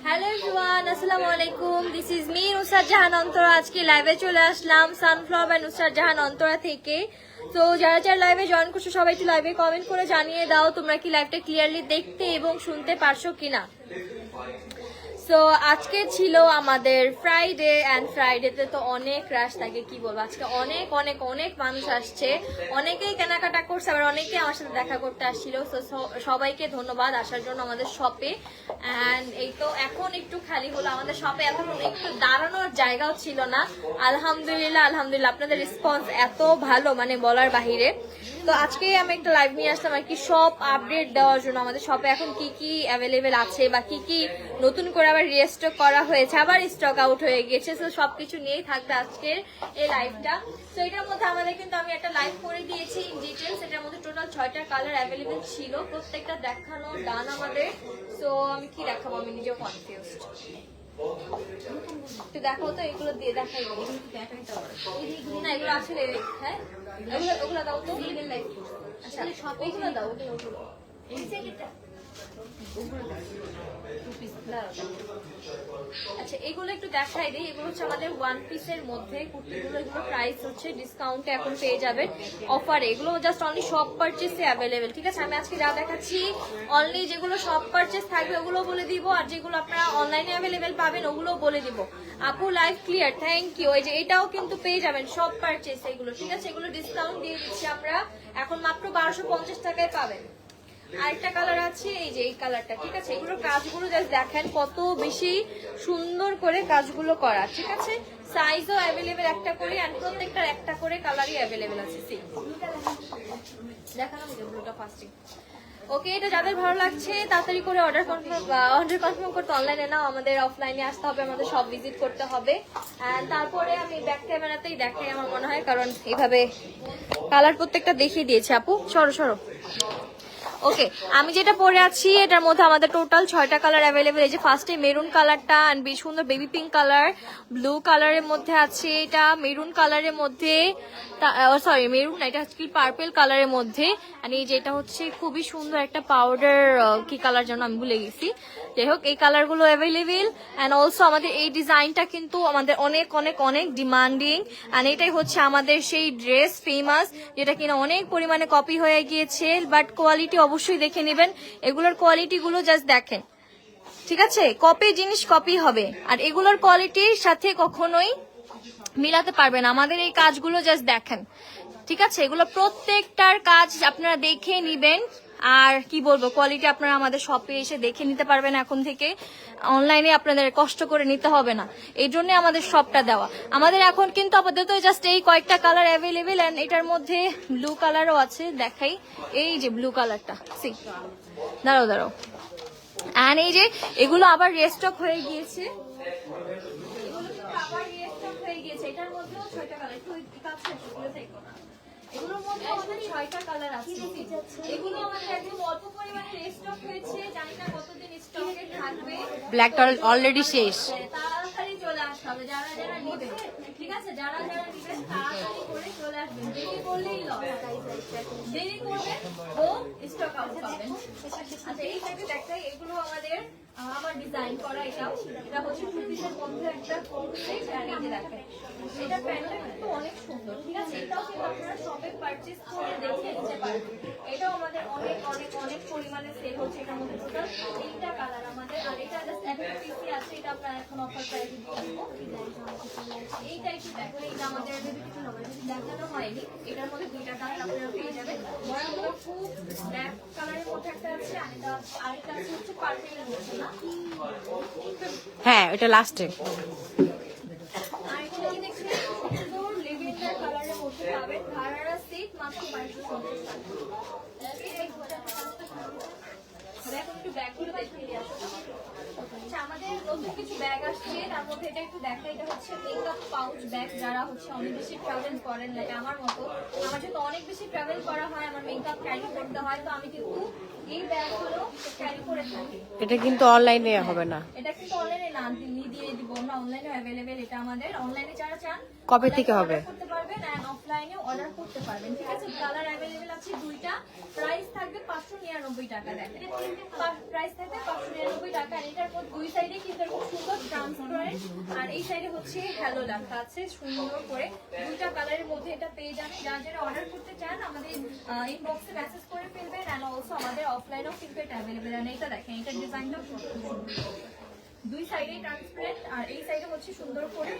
Hello everyone, আসসালামু আলাইকুম। This is me Nusrat Jahan Antara. আজকে লাইভে চলে আসলাম সানফ্লাওয়ার বাই নুসরাত জাহান অন্তরা থেকে। তো যারা যারা লাইভে জয়েন করছো সবাই একটু লাইভে কমেন্ট করে জানিয়ে দাও তোমরা কি লাইভটা ক্লিয়ারলি দেখতে এবং শুনতে পারছো কিনা। সো আজকে ছিল আমাদের ফ্রাইডে অ্যান্ড ফ্রাইডেতে তো অনেক রাশ থাকে, কি বলবো, আজকে অনেক অনেক অনেক মানুষ আসছে, অনেকেই কেনাকাটা করছে, আবার অনেকেই আমার সাথে দেখা করতে আসছিল। সো সবাইকে ধন্যবাদ আসার জন্য আমাদের শপে। অ্যান্ড এই তো এখন একটু খালি হলো আমাদের শপে, এখন একটু দাঁড়ানোর জায়গাও ছিল না। আলহামদুলিল্লাহ আলহামদুলিল্লাহ, আপনাদের রেসপন্স এত ভালো, মানে বলার বাহিরে। তো আজকে আমি একটা লাইভ নিয়ে আসলাম আর কি, সব আপডেট দেওয়ার জন্য আমাদের শপে এখন কি কি অ্যাভেলেবেল আছে বা কি কি নতুন করে আবার রিস্টক করা হয়েছে, আবার স্টক আউট হয়ে গেছে। তো সবকিছু নিয়েই থাকবে আজকের এই লাইভটা। তো এটার মধ্যে আমাদের কিন্তু আমি একটা লাইভ করে দিয়েছি ইন ডিটেলস। এটার মধ্যে টোটাল 6টা কালার অ্যাভেলেবেল ছিল, প্রত্যেকটা দেখানো ডান আমাদের। সো আমি কি দেখাবো, আমি নিজেও কনফিউজড। একটু দেখো তো, এগুলো দিয়ে দেখাই না, এগুলো আসলে হ্যাঁ ওগুলো দাও তো। আচ্ছা ওগুলো দাও, ওগুলো আচ্ছা এগুলো একটু দেখাই দিই। এগুলো হচ্ছে আমাদের ওয়ান পিসের মধ্যে কুর্তিগুলো, এগুলো প্রাইস হচ্ছে ডিসকাউন্টে এখন পেয়ে যাবেন অফারে। এগুলো জাস্ট অনলি শপ পারচেসে অ্যাভেলেবেল, ঠিক আছে। আমি আজকে যা দেখাচ্ছি অনলি যেগুলো শপ পারচেস থাকবে ওগুলো বলে দিব, আর যেগুলো আপনারা অনলাইনে অ্যাভেলেবেল পাবেন ওগুলো বলে দিব। আপু লাইভ ক্লিয়ার, থ্যাংক ইউ। এই যে এটাও কিন্তু পেয়ে যাবেন শপ পারচেস এগুলো, ঠিক আছে। এগুলো ডিসকাউন্ট দিয়ে দিচ্ছি আমরা, এখন মাত্র 1250 টাকায় পাবেন। আরেকটা কালার আছে, এই যে এই কালারটা, ঠিক আছে। এগুলোর কাজগুলো জাস্ট দেখেন কত বেশি সুন্দর করে কাজগুলো করা, ঠিক আছে। সাইজও অ্যাভেলেবেল একটা করে, আর প্রত্যেকটার একটা করে কালারই অ্যাভেলেবেল আছে। দেখালাম যে ব্লুটা ফার্স্টিং। ওকে, এটা যাদের ভালো লাগছে তাড়াতাড়ি করে অর্ডার কনফার্ম করতে অনলাইনে নাও, আমাদের অফলাইনে আসতে হবে, আমাদের সব ভিজিট করতে হবে। তারপরে আমি ব্যাক ক্যামেরাতেই দেখাই আমার মনে হয়, কারণ এইভাবে কালার প্রত্যেকটা দেখিয়ে দিয়েছে। আপু সরো সরো। ওকে, আমি যেটা পরে আছি এটার মধ্যে আমাদের টোটাল 6টা কালার অ্যাভেলেবেল। এই যে ফার্স্টে মেরুন কালারটা, অ্যান্ড বেশ সুন্দর বেবি পিঙ্ক কালার, ব্লু কালারের মধ্যে আছে, এটা মেরুন কালারের মধ্যে, সরি মেরুন না, এটা হচ্ছে পার্পল কালারের মধ্যে। আর এই যে এটা হচ্ছে খুবই সুন্দর একটা পাউডার, কি কালার যেন আমি ভুলে গেছি। যাই হোক, এই কালারগুলো অ্যাভেলেবেল। অ্যান্ড অলসো আমাদের এই ডিজাইনটা কিন্তু আমাদের অনেক অনেক অনেক ডিমান্ডিং, অ্যান্ড এটাই হচ্ছে আমাদের সেই ড্রেস ফেমাস, যেটা কিনা অনেক পরিমাণে কপি হয়ে গিয়েছে। বাট কোয়ালিটি অবশ্যই দেখে নেবেন, এগুলোর কোয়ালিটিগুলো জাস্ট দেখেন, ঠিক আছে। কপি জিনিস কপি হবে, আর এগুলোর কোয়ালিটির সাথে কখনোই মিলাতে পারবেন। আমাদের এই কাজগুলো জাস্ট দেখেন, ঠিক আছে। এগুলো প্রত্যেকটার কাজ আপনারা দেখে নিবেন, আর কি বলবো, কোয়ালিটি আপনারা আমাদের শপে এসে দেখে নিতে পারবেন এখন থেকে। অনলাইনে আপনাদের কষ্ট করে নিতে হবে না, এই জন্য আমাদের শপটা দেওয়া। আমাদের এখন কিন্তু আপাতত জাস্ট এই কয়েকটা কালার অ্যাভেলেবেল, অ্যান্ড এটার মধ্যে ব্লু কালারও আছে, দেখাই। এই যে ব্লু কালারটা, দাঁড়াও দাঁড়াও। অ্যান্ড এই যে এগুলো আবার রিস্টক হয়ে গিয়েছে, এটার মধ্যেও 6টা কালার, একটু এগুলোর মধ্যে আমাদের 6টা কালার আছে। এগুলো আমাদের একদম অল্প পরিমাণে রিস্টক হয়েছে, জানি না কতদিন স্টকে থাকবে। ব্ল্যাকটা অলরেডি শেষ, তাড়াতাড়ি চলে আসতে হবে যারা যারা নিবে, ঠিক আছে। যারা যারা নিবে তাড়াতাড়ি করে চলে আসবেন, দেরি করলেই লস, দেরি করবেন তো স্টক আউট পাবেন। আচ্ছা এই টাইপের দেখাই, এগুলো আমাদের আমার ডিজাইন করা। এটা হচ্ছে টু পিসের মধ্যে একটা সেট, আর এই যে দেখেন এটা প্যান্টটা কিন্তু অনেক সুন্দর, ঠিক আছে। এটাও কিন্তু আপনারা শপে পারচেজ করে দেখে নিতে পারবেন। এটাও আমাদের অনেক অনেক অনেক পরিমাণে সেল হচ্ছে। এটার মধ্যে টোটাল 8টা কালার আমাদের, আর এটা জাস্ট একটা পিসি আছে, এটা আপনারা এখন অফার প্রাইসে দিয়ে দেবো। এই টাইপের দেখেন, এটা আমাদের দেখানো হয়নি। এটার মধ্যে 2টা কালার আপনারা পেয়ে যাবেন। বড়গুলো খুব ব্ল্যাক কালারের মধ্যে একটা আছে, আর এটা আরেকটা আছে হচ্ছে পার্পেলের মধ্যে, না হ্যাঁ এটা লাস্টে। কালারের মধ্যে পাবেন, ভাড়ারা সেট মাত্র 2250 টাকা। এখন একটু ব্যাগগুলো দেখিয়ে দিয়ে আসো। আচ্ছা আমাদের নতুন কিছু ব্যাগ আসছে, তার মধ্যে এটা একটু দেখা, এটা হচ্ছে মেকআপ পাউচ ব্যাগ। যারা হচ্ছে অনেক বেশি ট্রাভেল করেন, লাইক আমার মতো, আমার যেহেতু অনেক বেশি ট্রাভেল করা হয়, আমার মেকআপ ক্যারি করতে হয়, তো আমি কিন্তু এই ব্যাগগুলো ক্যারি করে থাকি। এটা কিন্তু অনলাইনে হবে না। এটা কিন্তু অনলাইনে না দিয়ে দিব আমরা, অনলাইনে অ্যাভেলেবেল। এটা আমাদের অনলাইনে যারা চান কবে থেকে হবে? অর্ডার করতে পারবেন এন্ড অফলাইনে অর্ডার করতে পারবেন, ঠিক আছে? কালার অ্যাভেলেবেল আছে দুইটা, প্রাইস থাকবে 599 টাকা। দেখেন প্রাইস থাকবে 599 টাকা। আর এটার মধ্যে দুই সাইডে কিন্তু খুব সুন্দর ট্রান্সপারেন্ট, আর এই সাইডে হচ্ছে হ্যালো লেখা আছে সুন্দর করে। দুইটা কালারের মধ্যে এটা পেয়ে যাবেন। যারা অর্ডার করতে চান আমাদের ইনবক্সে মেসেজ করে ফেলবেন এন্ড অলসো আমাদের অফলাইনেও কিন্তু এটা অ্যাভেলেবেল। আর এটা দেখেন, এটা ডিজাইনটা দুই সাইডে ট্রান্সপারেন্ট, আর এই সাইডে হচ্ছে সুন্দর করে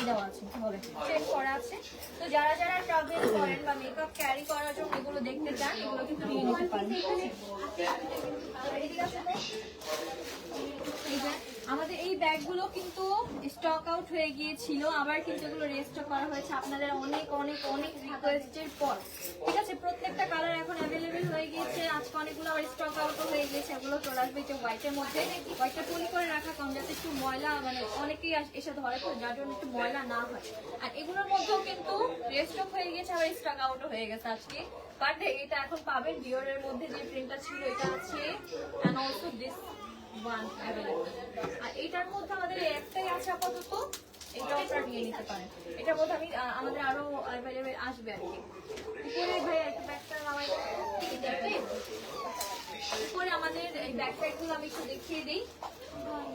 দেওয়া আছে, হবে চেক করা আছে। তো যারা যারা ট্রাভেল করেন বা মেকআপ ক্যারি করার জন্য এগুলো দেখতে চান, এগুলো কিন্তু নিয়ে নিতে পারেন। এদিকে আসুন। এই যে আমাদের এই ব্যাগগুলো কিন্তু স্টক আউট হয়ে গিয়েছিল, আবার কিন্তু এগুলো রিস্টক করা হয়েছে আপনাদের অনেক অনেক অনেক রিকোয়েস্টের পর, ঠিক আছে? প্রত্যেকটা কালার এখন অ্যাভেলেবেল হয়ে গিয়েছে। আজকে অনেকগুলো আবার স্টক আউট হয়ে গিয়েছে, এগুলো চলে আসবে যে হোয়াইটের মধ্যে। হোয়াইটটা পলি করে রাখা কম, যাতে একটু ময়লা মানে অনেকেই এসে ধরে তো, যার জন্য একটু ময়লা না হয়। আর এগুলোর মধ্যেও কিন্তু রিস্টক হয়ে গেছে, আবার স্টক আউটও হয়ে গেছে আজকে। বাট এটা এখন পাবেন ডিওরের মধ্যে যে প্রিন্টটা ছিল এটা আছে, and also this one available. আর এটার মধ্যে আমাদের একটাই আছে আপাতত, এটা আপনারা নিয়ে নিতে পারেন। এটার মধ্যে আমি আমাদের আরো অ্যাভেলেবল আসবে আর কি। উপরে ভাই একটা ব্যাগটা নামাই উপরে আমাদের এই ব্যাকপ্যাকগুলো আমি একটু দেখিয়ে দিই।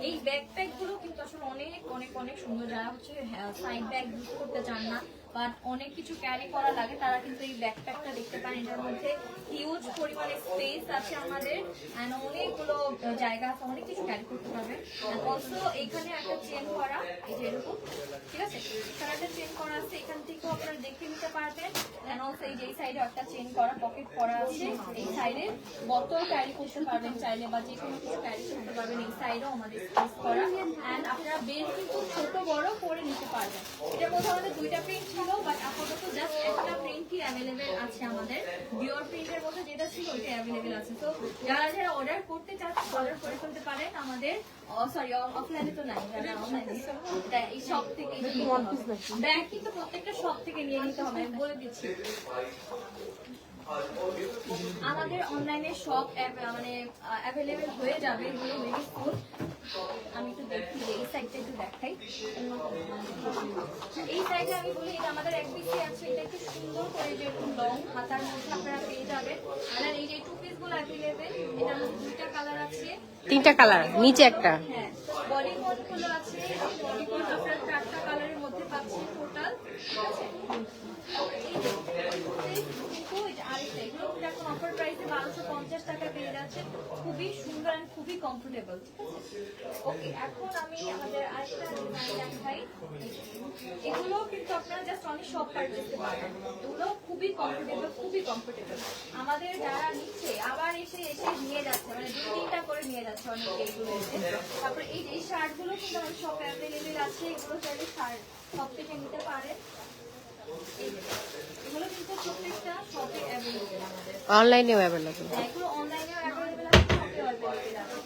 এই ব্যাকপ্যাকগুলো কিন্তু আসলে অনেক অনেক অনেক সুন্দর। যারা হচ্ছে সাইড ব্যাগ ইউজ করতে চান না বাট অনেক কিছু ক্যারি করা লাগে, তারা কিন্তু এই ব্যাকপ্যাকটা দেখতে পারেন। এটার মধ্যে হিউজ পরিমাণে স্পেস আছে আমাদের, এন্ড অনেকগুলো জায়গা আছে, অনেক কিছু ক্যারি করতে পারবেন। অলসো এখানে একটা চেন করা, এই যে এরকম, ঠিক আছে? এখানে একটা চেন করা আছে, এখান থেকেও আপনারা দেখে নিতে পারবেন। এন্ড অলসো এই যে এই সাইডে একটা চেন করা পকেট করা আছে, এই সাইডে বোতল ক্যারি করতে পারবেন চাইলে, বা যে কোনো কিছু ক্যারি করতে পারবেন। এই সাইডেও আমাদের স্পেস করা, এন্ড আপনারা বেল কিন্তু ছোট বড় করে নিতে পারবেন। এটার মধ্যে আমাদের দুইটা প্রিন্ট ছিল, বাট আপাতত জাস্ট একটা প্রিন্টই অ্যাভেলেবেল আছে আমাদের। ডিওর প্রিন্টের মধ্যে যেটা ছিল ওইটা অ্যাভেলেবেল আছে। তো যারা যারা অর্ডার করতে চাচ্ছেন অর্ডার করে ফেলতে পারেন আমাদের। সরি, অফলাইনে তো নাই, যারা অনলাইনে এই শপ থেকে ব্যাগ কিন্তু প্রত্যেকটা শপ থেকে নিয়ে নিতে হবে, আমি বলে দিচ্ছি। আমাদের অনলাইনে সব মানে অ্যাভেলেবেল হয়ে যাবে, এগুলো ভেরি সুন। আমি একটু দেখি, এই সাইডটা একটু দেখাই। এই সাইডে আমি বলি এটা আমাদের এক পিসে আছে, এটা একটু সুন্দর করে যে একটু লং হাতার মধ্যে আপনারা পেয়ে যাবেন। আর এই যে টু পিস গুলো অ্যাভেলেবেল, এটার মধ্যে দুইটা কালার আছে, তিনটা কালার, নিচে একটা। হ্যাঁ, বডি কোড গুলো আছে, বডি কোড আপনারা চারটা কালারের মধ্যে পাচ্ছেন টোটাল, ঠিক আছে? এখন অফার প্রাইসে 1250 টাকা পেয়ে যাচ্ছে, খুবই সুন্দর আর খুবই কমফোর্টেবল, ঠিক আছে? ওকে, এখন আমি আমাদের আরেকটা ডিজাইন দেখাই। এগুলো কিন্তু আপনারা জাস্ট অনেক শপ পারচেজ করতে পারবেন, এগুলো খুবই কমফোর্টেবল, খুবই কমফোর্টেবল। আমাদের যারা নিচ্ছে আবার এসে এসে নিয়ে যাচ্ছে, মানে 2-3টা করে নিয়ে যাচ্ছে অনেকে এগুলো এসে। তারপরে এই শার্ট গুলো কিন্তু আমাদের শপে অ্যাভেলেবেল আছে, এগুলো চাইলে শার্ট সব থেকে নিতে পারেন। এগুলো কিন্তু প্রত্যেকটা শপে অ্যাভেলেবেল আমাদের, অনলাইনেও অ্যাভেলেবল। এগুলো অনলাইনেও অ্যাভেলেবেল আছে, শপেও অ্যাভেলেবেল আছে।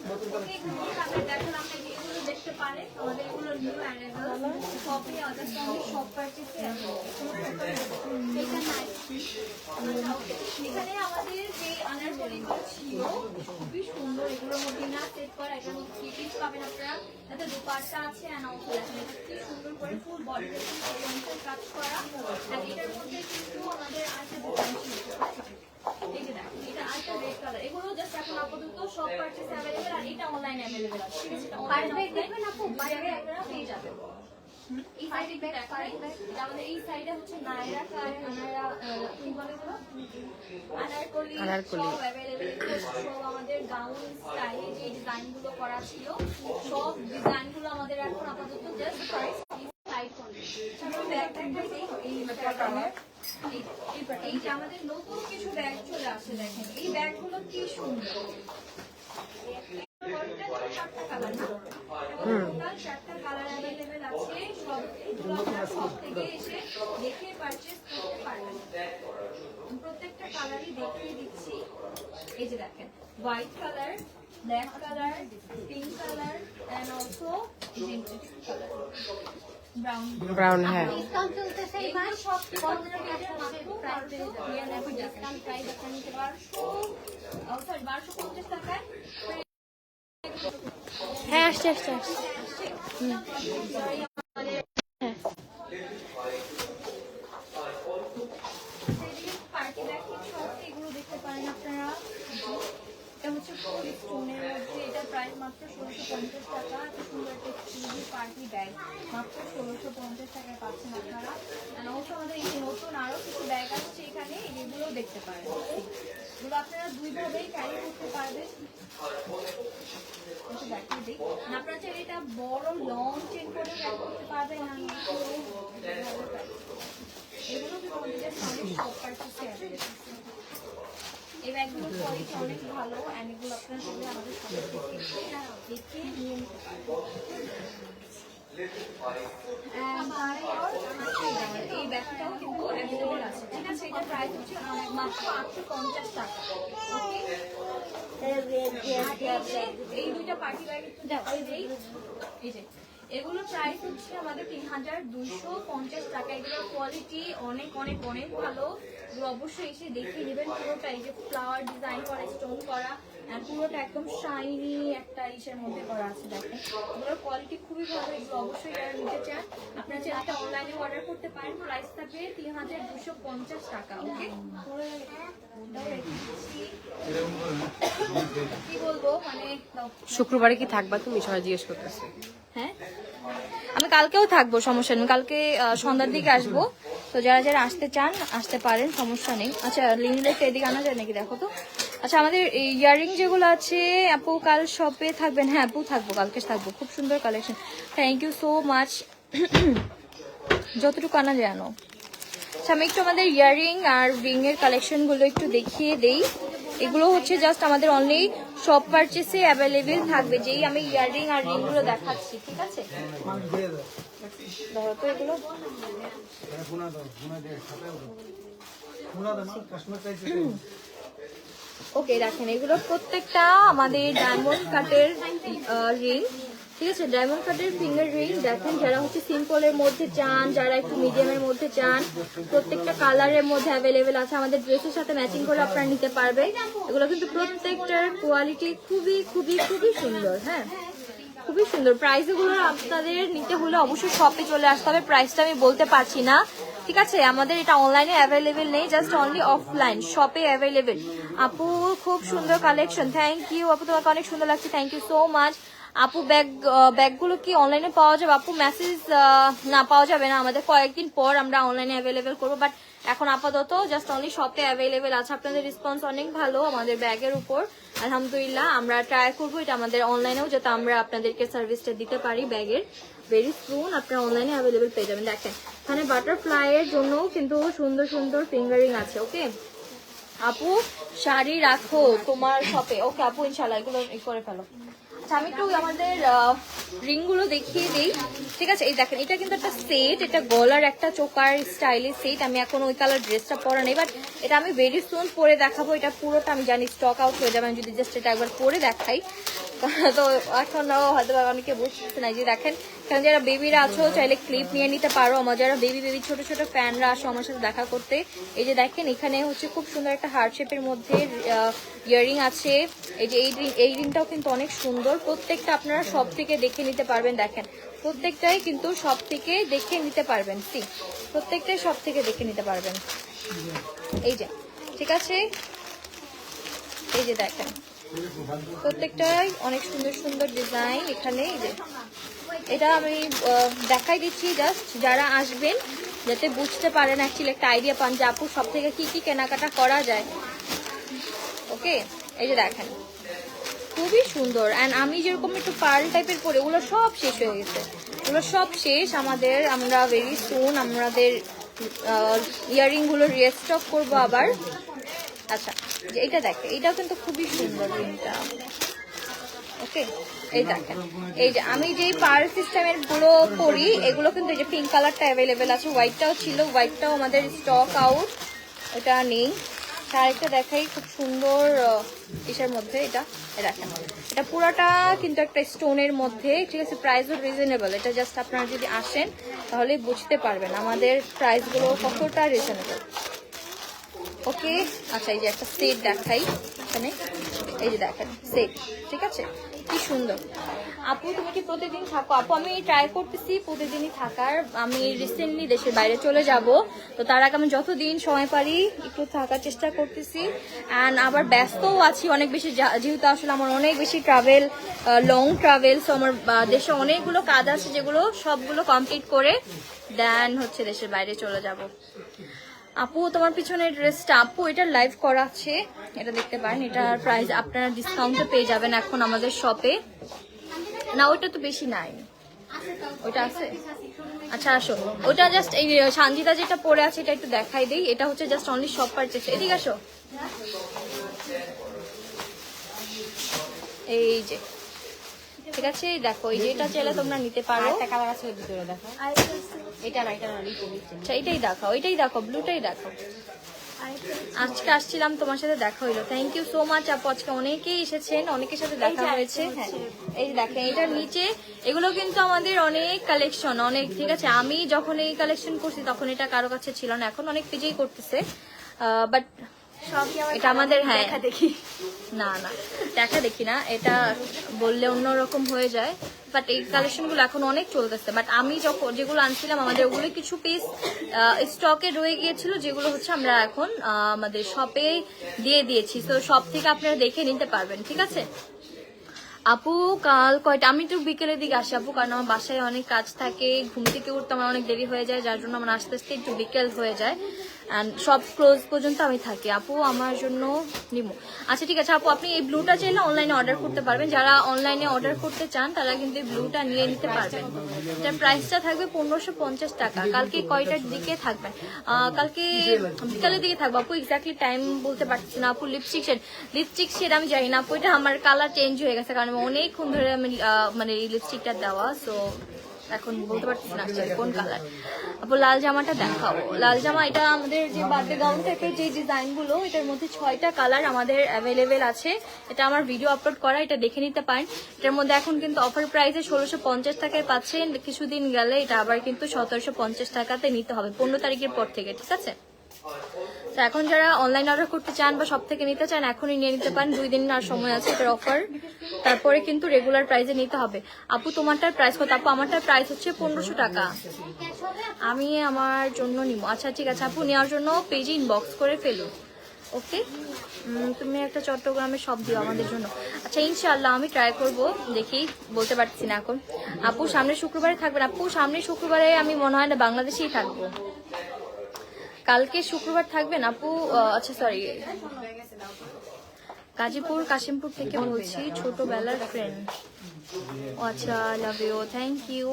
এগুলো আপনি দেখেন, আপনি এগুলো দেখতে পারেন, আমাদের এগুলো নিউ অ্যারাইভাল শপে, আদার সঙ্গে শপ পারচেজে এখানে আমাদের যে আনারকলিগুলো ছিল খুবই সুন্দর, এগুলোর মধ্যে না সেট করা, এটার মধ্যে থ্রি পিস পাবেন আপনারা, যাতে দুপাট্টা আছে এন্ড অলসো দেখেন এটা কি সুন্দর করে ফুল বডিতে সিকোয়েন্সের কাজ করা। আর এটার মধ্যে কিন্তু আমাদের আরেকটা ডিজাইন ছিল, এই যে দেখেন এটা আরেকটা রেড কালার। এগুলো জাস্ট এখন আপাতত সব পারচেজ অ্যাভেলেবেল, আর এটা অনলাইন অ্যাভেলেবেল আছে, ঠিক আছে? এটা অনলাইন দেখবেন আপু, বাইরে আপনারা পেয়ে যাবেন। এই সাইডে দেখাই, এটা আমাদের এই সাইডে হচ্ছে নায়রা কি বলে এগুলো, আনারকলি সব অ্যাভেলেবেল, সব আমাদের গাউন স্টাইলে যে ডিজাইনগুলো করা ছিল সব ডিজাইনগুলো আমাদের এখন আপাতত জাস্ট প্রাইস সাইড করবে। এই যে আমাদের নতুন কিছু ব্যাগ চলে আসছে, দেখেন এই ব্যাগগুলো কি সুন্দর। চারটা কালার না, টোটাল 4টা কালার অ্যাভেলেবেল আছে, সবগুলো আপনারা সব থেকে এসে দেখে পারচেজ করতে পারবেন। প্রত্যেকটা কালারই দেখিয়ে দিচ্ছি। এই যে দেখেন white colour, black colour, pink colour and also colour brown, হ্যাঁ। ডিসকাউন্ট চলতেছে এবার সব 15% মাত্র প্রাইস পেয়ে যাবেন, ডিসকাউন্ট প্রাইস আপনারা নিতে পারবেন। সরি 1250 টাকায়। হ্যাঁ আসছে আসছে আসছে। পার্টি ব্যাগ কিছু আছে, এগুলো দেখতে পারেন আপনারা। এটা হচ্ছে ফুল স্টোনের মধ্যে, এটা প্রাইস মাত্র 1650 টাকা। এত সুন্দর একটা স্টিলি পার্টি ব্যাগ মাত্র 1650 টাকায় পাচ্ছেন আপনারা। আর অবশ্য আমাদের এই যে নতুন আরো কিছু ব্যাগ আসছে এখানে, এগুলোও দেখতে পারেন। এগুলো আপনারা দুইভাবেই ক্যারি করতে পারবেন। একটু দেখিয়ে দিই। আপনারা চাইলে এটা বড় লং চেন করে ক্যারি করতে পারবেন। আর এগুলো কিন্তু আমাদের জাস্ট অনেক শপ পার্টিসে অ্যাভেলেবল। এই ব্যাগগুলোর কোয়ালিটি অনেক ভালো, এন্ড এগুলো আপনারা চাইলে আমাদের শপে দেখে নিয়ে নিতে পারবেন। এই ব্যাগটাও কিন্তু অ্যাভেলেবল আছে, ঠিক আছে? এটা প্রাইস হচ্ছে মাত্র 850 টাকা। ওকে, এই দুইটা পার্টি ব্যাগ একটু দেখাই দেই। এই যে এগুলোর প্রাইস হচ্ছে আমাদের 3250 টাকা। এগুলোর কোয়ালিটি অনেক অনেক অনেক ভালো। এগুলো অবশ্যই এসে দেখে নেবেন। পুরোটা এই যে ফ্লাওয়ার ডিজাইন করা, স্টোন করা, আর পুরোটা একদম শাইনি একটা ইসের মধ্যে করা আছে। দেখেন এগুলোর কোয়ালিটি খুবই ভালো। এগুলো অবশ্যই যারা নিতে চান আপনারা চাইলে এটা অনলাইনে অর্ডার করতে পারেন। প্রাইস থাকবে 3250 টাকা। ওকে, কি বলবো মানে শুক্রবারে কি থাকবা তুমি? সবাই জিজ্ঞেস করতেছে। হ্যাঁ, আমি কালকেও থাকবো, সমস্যা নেই। কালকে সন্ধ্যার দিকে আসবো, তো যারা যারা আসতে চান আসতে পারেন, সমস্যা নেই। আচ্ছা, লিঙ্কটা এদিকে আনা যায় নাকি দেখো তো। আচ্ছা, আমাদের ইয়াররিং যেগুলো আছে, আপু কাল শপে থাকবেন? হ্যাঁ আপু থাকবো, কালকে থাকবো। খুব সুন্দর collection, thank you so much. যতটুকু আনা যায় আনো। আচ্ছা, আমি একটু আমাদের ইয়াররিং আর রিং এর কালেকশনগুলো একটু দেখিয়ে দেই। এগুলো হচ্ছে জাস্ট আমাদের অনলি শপ পারচেসে অ্যাভেলেবেল থাকবে। যেই আমি ইয়াররিং আর রিং গুলো দেখাচ্ছি, ঠিক আছে? ধরো তো এগুলো। ওকে, দেখেন এগুলো প্রত্যেকটা আমাদের ডায়মন্ড কাটের রিং, ঠিক আছে? ডায়মন্ড কাটের ফিঙ্গার রিং। দেখেন যারা হচ্ছে সিম্পলের মধ্যে চান, যারা একটু মিডিয়ামের মধ্যে চান, প্রত্যেকটা কালারের মধ্যে অ্যাভেলেবেল আছে। আমাদের ড্রেসের সাথে ম্যাচিং করে আপনারা নিতে পারবেন। এগুলো কিন্তু প্রত্যেকটার কোয়ালিটি খুবই খুবই খুবই সুন্দর। হ্যাঁ, খুবই সুন্দর। প্রাইস এগুলো আপনাদের নিতে হলে অবশ্যই শপে চলে আসতে হবে। প্রাইসটা আমি বলতে পারছি না, ঠিক আছে? আমাদের এটা অনলাইনে অ্যাভেলেবেল নেই, জাস্ট অনলি অফলাইন শপে অ্যাভেলেবেল। আপু খুব সুন্দর কালেকশন, থ্যাংক ইউ আপু, তোমাকে অনেক সুন্দর লাগছে, থ্যাংক ইউ সো মাচ। আপু ব্যাগগুলো কি অনলাইনে পাওয়া যাবে? আপু মেসেজ না, পাওয়া যাবে না। আমাদের কয়েকদিন পর আমরা অনলাইনে অ্যাভেলেবেল করবো, বাট এখন আপাতত জাস্ট অনলি শপে অ্যাভেলেবেল আছে। আপনাদের রেসপন্স অনেক ভালো আমাদের ব্যাগের উপর, আলহামদুলিল্লাহ। আমরা ট্রাই করবো এটা আমাদের অনলাইনেও, যাতে আমরা আপনাদেরকে সার্ভিসটা দিতে পারি ব্যাগের। ভেরি সুন আপনারা অনলাইনে অ্যাভেলেবেল পেয়ে যাবেন। দেখেন এখানে বাটারফ্লাই এর জন্য কিন্তু সুন্দর সুন্দর ফিঙ্গারিং আছে। ওকে আপু, শাড়ি রাখো তোমার শপে। ওকে আপু, ইনশাল্লাহ এগুলো করে ফেলো। আচ্ছা, আমি একটু আমাদের রিং গুলো দেখিয়ে দিই, ঠিক আছে? এই দেখেন, এটা কিন্তু একটা সেট, এটা গলার একটা চোকার স্টাইলের সেট। আমি এখন ওই কালার ড্রেসটা পরা নেই, বাট এটা আমি ভেরি সুন পরে দেখাবো। এটা পুরোটা আমি জানি স্টক আউট হয়ে যাবে, আমি যদি জাস্ট এটা একবার পরে দেখাই। তো এখন হয়তো অনেকে বুঝতে না। যে দেখেন, কারণ যারা বেবিরা আছো চাইলে ক্লিপ নিয়ে নিতে পারো। আমার যারা বেবি ছোট ছোট ফ্যানরা আসো আমার সাথে দেখা করতে, এই যে দেখেন এখানে হচ্ছে খুব সুন্দর একটা হার্ট শেপের মধ্যে ইয়াররিং আছে। এই যে এই রিংটাও কিন্তু অনেক সুন্দর। প্রত্যেকটা আপনারা সব থেকে দেখে নিতে পারবেন। দেখেন প্রত্যেকটাই কিন্তু সব থেকে দেখে নিতে পারবেন। প্রত্যেকটাই সব থেকে দেখে নিতে পারবেন। এই যে, ঠিক আছে? এই যে দেখেন প্রত্যেকটাই অনেক সুন্দর সুন্দর ডিজাইন এখানে। এই যে এটা আমি দেখাই দিচ্ছি জাস্ট, যারা আসবেন যাতে বুঝতে পারেন, অ্যাকচুয়ালি একটা আইডিয়া পান যে আপু সব থেকে কি কি কেনাকাটা করা যায়। ওকে, এই যে দেখেন খুবই সুন্দর। অ্যান্ড আমি যেরকম একটু পার্ল টাইপের পরে, ওগুলো সব শেষ হয়ে গেছে, ওগুলো সব শেষ আমাদের। আমরা ভেরি সুন আমাদের ইয়াররিং গুলো রিস্টক করবো আবার। আচ্ছা, এইটা দেখে, এইটাও কিন্তু খুবই সুন্দর রিংটা। ওকে, এই দেখেন, এই যে আমি যেই পার্ল সিস্টেমের গুলো পরি, এগুলো কিন্তু এই যে পিঙ্ক কালারটা অ্যাভেলেবেল আছে, হোয়াইটটাও ছিল, হোয়াইটটাও আমাদের স্টক আউট, ওটা নেই। আরেকটা দেখাই, খুব সুন্দর ইসের মধ্যে। এটা দেখেন, এটা পুরাটা কিন্তু একটা স্টোনের মধ্যে, ঠিক আছে? প্রাইসও রিজনেবল। এটা জাস্ট আপনারা যদি আসেন তাহলে বুঝতে পারবেন আমাদের প্রাইসগুলো কতটা রিজনেবল। ওকে, আচ্ছা এই যে একটা সেট দেখাই, এখানে এই যে দেখেন সেট, ঠিক আছে কি সুন্দর। আপু তুমি কি প্রতিদিন থাকো? আপু আমি ট্রাই করতেছি প্রতিদিনই থাকার, আমি রিসেন্টলি দেশের বাইরে চলে যাব, তো তার আগে আমি যতদিন সময় পারি একটু থাকার চেষ্টা করতেছি। অ্যান্ড আবার ব্যস্তও আছি অনেক বেশি, যেহেতু আসলে আমার অনেক বেশি ট্রাভেল, লং ট্রাভেল, সো আমার দেশে অনেকগুলো কাজ আছে যেগুলো সবগুলো কমপ্লিট করে দেন হচ্ছে দেশের বাইরে চলে যাব। আপু তোমার পিছনের ড্রেসটা, আপু এটা লাইভ করা আছে, এটা দেখতে পারেন, এটার প্রাইস আপনারা ডিসকাউন্টে পেয়ে যাবেন এখন আমাদের শপে। না ওইটা তো বেশি নাই, ওইটা আছে। আচ্ছা আসো, ওইটা জাস্ট এই সানজিদা যেটা পরে আছে এটা একটু দেখাই দেই, এটা হচ্ছে জাস্ট অনলি শপ পারচেজ। এদিকে আসো, এই যে ঠিক আছে দেখো, এই যে এটা চাইলে তোমরা নিতে পারো। একটা কালার আছে ওর ভিতরে দেখো, এটা না, এটা না, আচ্ছা এটাই দেখাও, এটাই দেখো, ব্লুটাই দেখো। আজকে আসছিলাম তোমার সাথে দেখা হইলো, থ্যাংক ইউ সো মাচ আপু, আজকে অনেকেই এসেছেন, অনেকের সাথে দেখা হয়েছে। হ্যাঁ এই যে দেখেন এটার নিচে এগুলো কিন্তু আমাদের অনেক কালেকশন, অনেক, ঠিক আছে। আমি যখন এই কালেকশন করছি তখন এটা কারো কাছে ছিল না, এখন অনেক পেজেই করতেছে, বাট এটা আমাদের, হ্যাঁ দেখি না না দেখা দেখি না, এটা বললে অন্যরকম হয়ে যায়, বাট এই কালেকশনগুলো এখন অনেক চলতেছে। বাট আমি যখন যেগুলো আনছিলাম আমাদের ওগুলো কিছু পিস স্টকে রয়ে গিয়েছিল, যেগুলো হচ্ছে আমরা এখন আমাদের শপে দিয়ে দিয়েছি, তো শপ থেকে আপনারা দেখে নিতে পারবেন, ঠিক আছে। আপু কাল কয়টা? আমি একটু বিকেলের দিকে আসি আপু, কারণ আমার বাসায় অনেক কাজ থাকে, ঘুম থেকে উঠতে আমার অনেক দেরি হয়ে যায়, যার জন্য আমার আস্তে আস্তে একটু বিকেল হয়ে যায়, অ্যান্ড সব ক্লোজ পর্যন্ত আমি থাকি। আপু আমার জন্য নিমো, আচ্ছা ঠিক আছে আপু, আপনি এই ব্লুটা চাইলে অনলাইনে অর্ডার করতে পারবেন, যারা অনলাইনে অর্ডার করতে চান তারা কিন্তু এই ব্লুটা নিয়ে নিতে পারবেন। এটার প্রাইসটা থাকবে 1550 টাকা। কালকে কয়টার দিকে থাকবেন? কালকে বিকালের দিকে থাকবো আপু, এক্স্যাক্টলি টাইম বলতে পারছি না আপু। লিপস্টিক শেড আমি জানি না আপু, এটা আমার কালার চেঞ্জ হয়ে গেছে, কারণ অনেকক্ষণ ধরে আমি মানে এই লিপস্টিকটা দেওয়া, সো এখন বলতে পারছি না কোন কালার। আপু লাল জামাটা দেখাও, লাল জামা এটা আমাদের যে বার্থডে গাউন টাইপের যে ডিজাইনগুলো, এটার মধ্যে 6টা কালার আমাদের অ্যাভেলেবেল আছে, এটা আমার ভিডিও আপলোড করা, এটা দেখে নিতে পারেন। এটার মধ্যে এখন কিন্তু অফার প্রাইসে 1650 টাকায় পাচ্ছেন, কিছুদিন গেলে এটা আবার কিন্তু 1750 টাকাতে নিতে হবে 15 তারিখের পর থেকে, ঠিক আছে। তো এখন যারা অনলাইন অর্ডার করতে চান বা সব থেকে নিতে চান এখনই নিয়ে নিতে পারেন, 2 দিন আর সময় আছে এটার অফার, তারপরে কিন্তু রেগুলার প্রাইসে নিতে হবে। আপু তোমারটার প্রাইস কত? আপু আমারটার প্রাইস হচ্ছে 1500 টাকা, আমি আমার জন্য নিব। আচ্ছা ঠিক আছে আপু, নেওয়ার জন্য পেজে ইনবক্স করে ফেলুন, ওকে। তুমি একটা চট্টগ্রামের সব দিও আমাদের জন্য। আচ্ছা ইনশাআল্লাহ আমি ট্রাই করব, দেখি বলতে পারছি না এখন। আপু সামনের শুক্রবারে থাকবেন? আপু সামনের শুক্রবারে আমি মনে হয় না বাংলাদেশেই থাকবো, কালকে শুক্রবার থাকবেন আপু? আচ্ছা সরি, গাজীপুর কাশিমপুর থেকে বলছি, ছোটবেলার ফ্রেন্ড। ও আচ্ছা, লাভ ইউ, থ্যাংক ইউ।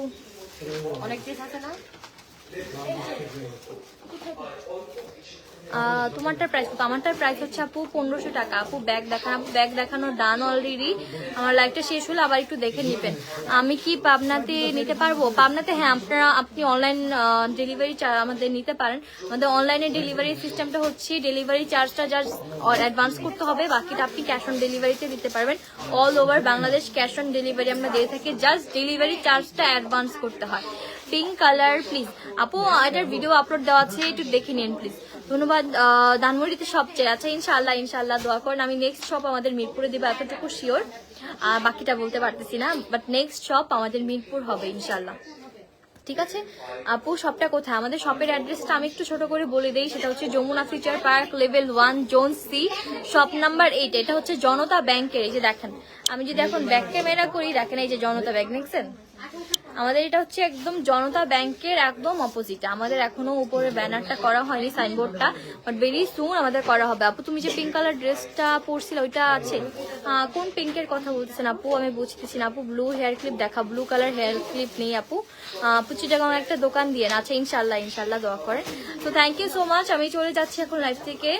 অনেক ড্রেস আছে না? তোমারটার প্রাইস কত? আমারটার প্রাইস হচ্ছে আপু 1500 টাকা। আপু ব্যাগ দেখান, আপু ব্যাগ দেখানো ডান অলরেডি, আমার লাইফটা শেষ হলে আবার একটু দেখে নেবেন। আমি কি পাবনাতে নিতে পারবো? পাবনাতে হ্যাঁ, আপনি অনলাইন ডেলিভারি আমাদের নিতে পারেন। আমাদের অনলাইনে ডেলিভারি সিস্টেমটা হচ্ছে ডেলিভারি চার্জটা জাস্ট অ্যাডভান্স করতে হবে, বাকিটা আপনি ক্যাশ অন ডেলিভারিতে দিতে পারবেন। All over Bangladesh cash on delivery আমরা দিয়ে থাকি, জাস্ট ডেলিভারি চার্জটা অ্যাডভান্স করতে হয়। পিঙ্ক কালার প্লিজ আপু, এটার ভিডিও আপলোড দেওয়া আছে, একটু দেখে নিন প্লিজ। ধন্যবাদ। ধানমন্ডিতে সবচেয়ে, আচ্ছা ইনশাআল্লাহ ইনশাআল্লাহ দোয়া করেন। আমি নেক্সট শপ আমাদের মিরপুরে দেবো এতটুকু শিওর, বাকিটা বলতে পারতেছি না, বাট নেক্সট শপ আমাদের মিরপুর হবে ইনশাআল্লাহ, ঠিক আছে। আপু শপটা কোথায়? আমাদের শপের অ্যাড্রেসটা আমি একটু ছোট করে বলে দেই, সেটা হচ্ছে Jamuna future park level 1 zone C, shop number 8। এটা হচ্ছে জনতা ব্যাংকের, এই যে দেখেন, আমি যদি এখন ব্যাক ক্যামেরা করি দেখেন, এই যে জনতা ব্যাংক দেখছেন, আমাদের এটা হচ্ছে একদম জনতা ব্যাংকের একদম অপোজিটে। আমাদের এখনো উপরে ব্যানারটা করা হয়নি, সাইনবোর্ডটা, বাট ভেরি সুন আমাদের করা হবে। আপু তুমি যে পিঙ্ক কালার ড্রেসটা পরছিলে ওইটা আছে? কোন পিঙ্কের কথা বলতেছেন আপু? আমি বুঝতেছি না আপু। ব্লু হেয়ার ক্লিপ দেখা, ব্লু কালার হেয়ার ক্লিপ নেই আপু। চিটাগাঁও একটা দোকান দিয়ে না। আচ্ছা ইনশাল্লাহ ইনশাল্লাহ দোয়া করেন। তো থ্যাংক ইউ সো মাচ, আমি চলে যাচ্ছি এখন লাইভ থেকে।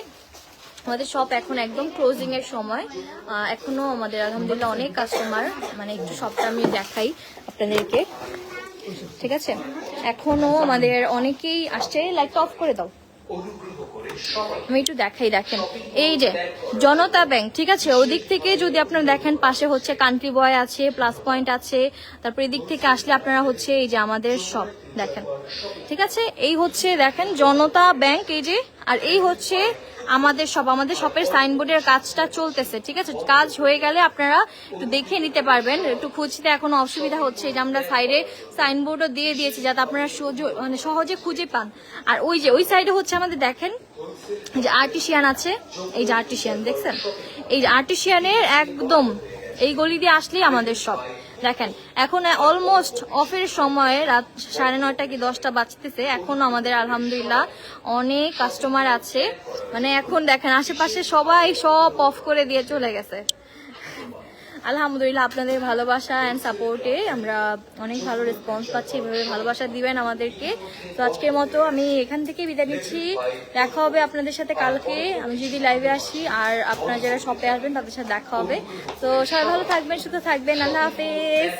আমাদের শপ এখন একদম ক্লোজিং এর সময়, এখনো আমাদের আলহামদুলিল্লাহ অনেক কাস্টমার, মানে একটু শপটা আমি দেখাই আপনাদেরকে, ঠিক আছে। এখনো আমাদের অনেকেই আসছে, লাইটটা অফ করে দাও, আমি একটু দেখাই। দেখেন এই যে জনতা ব্যাংক, ঠিক আছে, ওদিক থেকে যদি আপনারা দেখেন পাশে হচ্ছে কান্ট্রি বয় আছে, প্লাস পয়েন্ট আছে, তারপর এদিক থেকে আসলে আপনারা হচ্ছে এই যে আমাদের শপ, দেখেন, ঠিক আছে। এই হচ্ছে দেখেন জনতা ব্যাংক, এই যে। আর এই হচ্ছে আমাদের শপের সাইনবোর্ডের কাজটা চলতেছে, ঠিক আছে। কাজ হয়ে গেলে আপনারা একটু দেখে নিতে পারবেন, একটু খুঁজতে এখনো অসুবিধা হচ্ছে। এই যে আমরা সাইডে সাইনবোর্ডও দিয়ে দিয়েছি যাতে আপনারা সহজে খুঁজে পান। আর ওই যে ওই সাইডে হচ্ছে আমাদের দেখেন এই যে আর্টিসিয়ান আছে, এই যে আর্টিসিয়ান দেখছেন, এই যে আর্টিসিয়ানের একদম এই গলি দিয়ে আসলেই আমাদের সব। দেখেন এখন অলমোস্ট অফের সময় রাত 9:30 কি 10টা বাজতেছে, এখন আমাদের আলহামদুলিল্লাহ অনেক কাস্টমার আছে। মানে এখন দেখেন আশেপাশে সবাই সব অফ করে দিয়ে চলে গেছে। আলহামদুলিল্লাহ আপনাদের ভালোবাসা অ্যান্ড সাপোর্টে আমরা অনেক ভালো রেসপন্স পাচ্ছি। এভাবে ভালোবাসা দিবেন আমাদেরকে। তো আজকের মতো আমি এখান থেকে বিদায় নিচ্ছি। দেখা হবে আপনাদের সাথে কালকে আমি যদি লাইভে আসি, আর আপনারা যারা শপে আসবেন তাদের সাথে দেখা হবে। তো সবাই ভালো থাকবেন, সুস্থ থাকবেন। আল্লাহ হাফেজ।